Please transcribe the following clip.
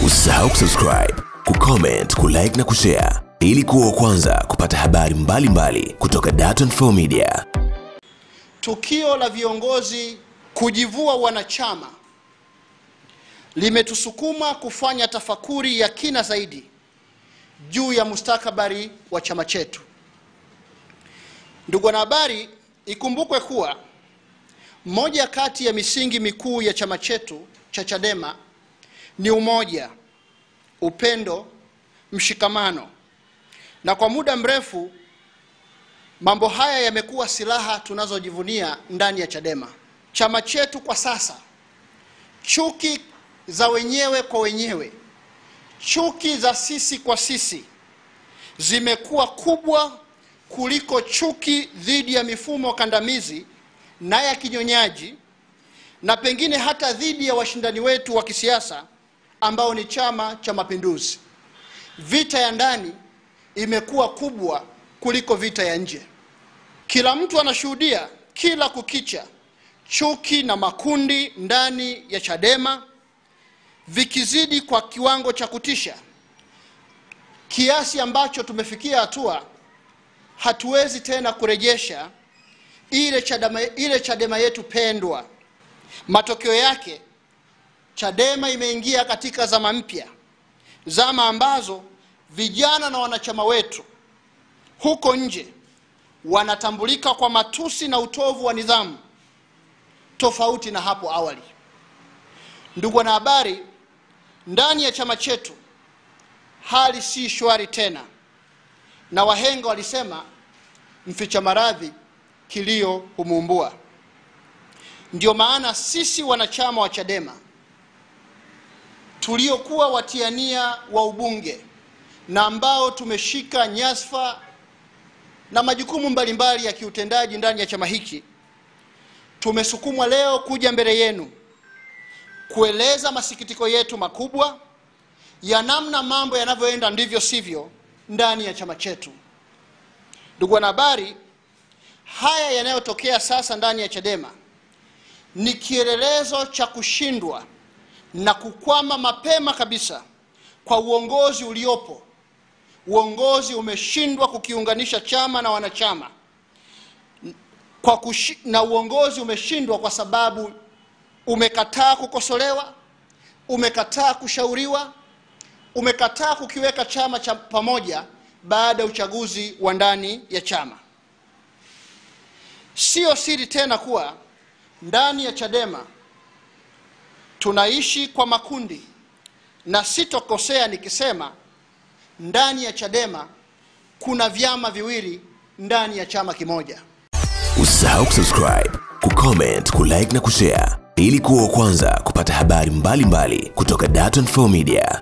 Usisahau kusubscribe, kucomment, kulike na kushare ili kuwa wa kwanza kupata habari mbalimbali kutoka Dar24 Media. Tukio la viongozi kujivua wanachama limetusukuma kufanya tafakuri ya kina zaidi juu ya mustakabali wa chama chetu. Ndugu wanahabari, ikumbukwe kuwa moja kati ya misingi mikuu ya chama chetu cha Chadema ni umoja, upendo, mshikamano. Na kwa muda mrefu mambo haya yamekuwa silaha tunazojivunia ndani ya Chadema. Chama chetu kwa sasa, chuki za wenyewe kwa wenyewe, chuki za sisi kwa sisi zimekuwa kubwa kuliko chuki dhidi ya mifumo kandamizi na ya kinyonyaji, na pengine hata dhidi ya washindani wetu wa kisiasa ambao ni Chama cha Mapinduzi. Vita ya ndani imekuwa kubwa kuliko vita ya nje. Kila mtu anashuhudia kila kukicha chuki na makundi ndani ya Chadema vikizidi kwa kiwango cha kutisha, kiasi ambacho tumefikia hatua hatuwezi tena kurejesha ile Chadema yetu pendwa. Matokeo yake, Chadema imeingia katika zama mpya, zama ambazo vijana na wanachama wetu huko nje wanatambulika kwa matusi na utovu wa nidhamu tofauti na hapo awali. Ndugu wanahabari, ndani ya chama chetu hali si shwari tena, na wahenga walisema mficha maradhi kilio humuumbua. Ndio maana sisi wanachama wa Chadema tuliokuwa watiania wa ubunge na ambao tumeshika nyasfa na majukumu mbalimbali ya kiutendaji ndani ya chama hiki, tumesukumwa leo kuja mbele yenu kueleza masikitiko yetu makubwa ya namna mambo yanavyoenda ndivyo sivyo ndani ya chama chetu. Ndugu wanahabari, haya yanayotokea sasa ndani ya Chadema ni kielelezo cha kushindwa na kukwama mapema kabisa kwa uongozi uliopo. Uongozi umeshindwa kukiunganisha chama na wanachama, na uongozi umeshindwa kwa sababu umekataa kukosolewa, umekataa kushauriwa, umekataa kukiweka chama cha pamoja baada ya uchaguzi wa ndani ya chama. Sio siri tena kuwa ndani ya Chadema tunaishi kwa makundi, na sitokosea nikisema ndani ya Chadema kuna vyama viwili ndani ya chama kimoja. Usisahau kusubscribe, kucomment, kulike na kushare ili kuwa wa kwanza kupata habari mbalimbali kutoka Dar24 Media.